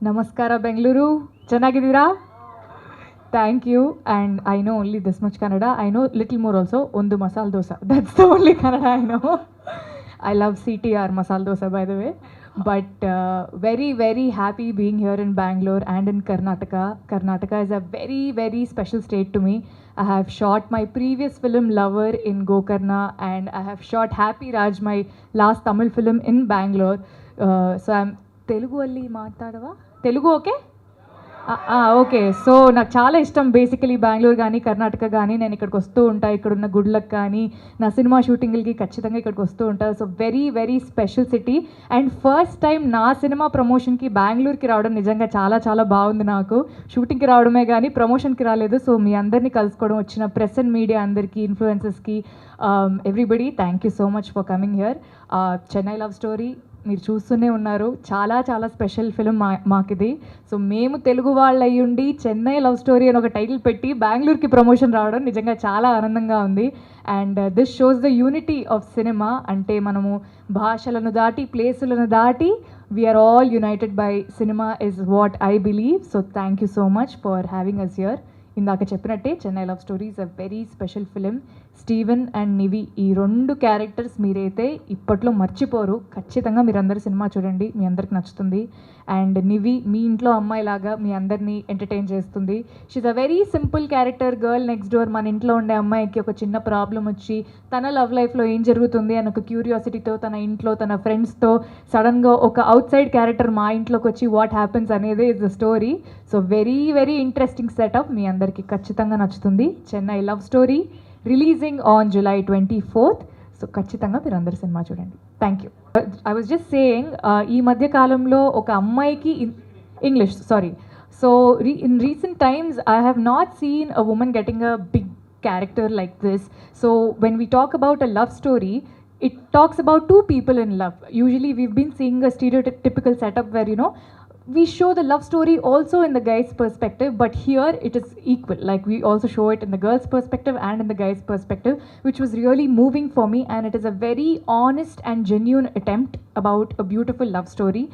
Namaskara Bengaluru. Chennagidira. Thank you. And I know only this much Kannada. I know little more also. Ondu masala dosa. That's the only Kannada I know. I love CTR masala dosa, by the way. But very, very happy being here in Bangalore and in Karnataka. Karnataka is a very, very special state to me. I have shot my previous film Lover in Gokarna, and I have shot Happy Raj, my last Tamil film, in Bangalore. So I'm Telugu alli మాట్లాడవా Telugu okay okay. So నాకు చాలా ఇష్టం basically Bengaluru కానీ కర్ణాటక కానీ. నేను ఇక్కడికి వస్తూ ఉంటాను, ఇక్కడున్న గుడ్లకు కానీ, నా సినిమా షూటింగ్లకి ఖచ్చితంగా ఇక్కడికి వస్తూ ఉంటాను. So very very special city. And first time నా సినిమా ప్రమోషన్కి బెంగళూరుకి రావడం నిజంగా చాలా చాలా బాగుంది. నాకు షూటింగ్కి రావడమే కానీ ప్రమోషన్కి రాలేదు. సో మీ అందరినీ కలుసుకోవడం, వచ్చిన ప్రెస్ అండ్ మీడియా అందరికీ, ఇన్ఫ్లుయెన్సర్స్కి, everybody, thank you so much for coming here. Chennai love story మీరు చూస్తూనే ఉన్నారు. చాలా చాలా స్పెషల్ ఫిలిం మాకిది. సో మేము తెలుగు వాళ్ళు అయ్యుండి చెన్నై లవ్ స్టోరీ అని ఒక టైటిల్ పెట్టి బెంగళూరుకి ప్రమోషన్ రావడం నిజంగా చాలా ఆనందంగా ఉంది. And this shows the unity of cinema. అంటే మనము భాషలను దాటి, ప్లేసులను దాటి, we are all united by cinema is what I believe. So thank you so much for having us here. ఇందాక చెప్పినట్టే Chennai love story is a very special film. Steven and Nivi, ఈ రెండు క్యారెక్టర్స్ మీరైతే ఇప్పట్లో మర్చిపోరు. ఖచ్చితంగా మీరందరూ సినిమా చూడండి, మీ అందరికి నచ్చుతుంది. అండ్ నివి మీ ఇంట్లో అమ్మాయిలాగా మీ అందరినీ ఎంటర్టైన్ చేస్తుంది. She's a very simple character, girl next door. మన ఇంట్లో ఉండే అమ్మాయికి ఒక చిన్న ప్రాబ్లం వచ్చి తన లవ్ లైఫ్లో ఏం జరుగుతుంది అని ఒక క్యూరియాసిటీతో తన ఇంట్లో తన ఫ్రెండ్స్తో సడన్గా ఒక అవుట్ సైడ్ క్యారెక్టర్ మా ఇంట్లోకి వచ్చి వాట్ హ్యాపెన్స్ అనేది is the story. So very very interesting setup, మీ అందరికీ ఖచ్చితంగా నచ్చుతుంది. Chennai love story releasing on July 24th. So ఖచ్చితంగా మీరు అందరు సినిమా చూడండి. Thank you. I was just saying, ఈ మధ్య కాలంలో ఒక అమ్మాయికి English sorry. So in recent times I have not seen a women getting a big character like this. So when we talk about a love story, it talks about two people in love. Usually we've been seeing a stereotypical setup where, you know, we show the love story also in the guy's perspective, but here it is equal. Like we also show it in the girl's perspective and in the guy's perspective, which was really moving for me. And it is a very honest and genuine attempt about a beautiful love story,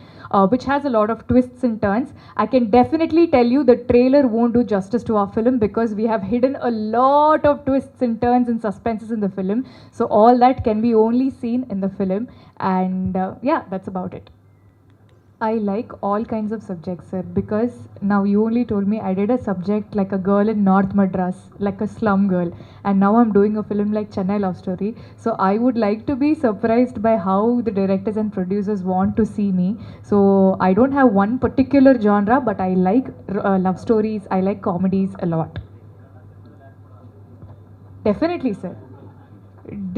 which has a lot of twists and turns. I can definitely tell you the trailer won't do justice to our film, because we have hidden a lot of twists and turns and suspenses in the film. So all that can be only seen in the film. And yeah, that's about it. I like all kinds of subjects, sir, because now you only told me I did a subject like a girl in North Madras, like a slum girl, and now I'm doing a film like Chennai Love Story. So I would like to be surprised by how the directors and producers want to see me. So I don't have one particular genre, but I like love stories, I like comedies a lot. Definitely, sir.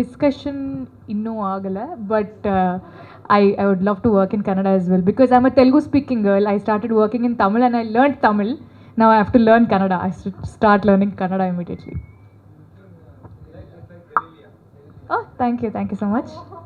Discussion innೂ ಆಗಲ್ಲ, but I would love to work in Kannada as well, because I'm a Telugu speaking girl. I started working in Tamil and I learned Tamil. Now I have to learn Kannada. I should start learning Kannada immediately. Oh, thank you so much.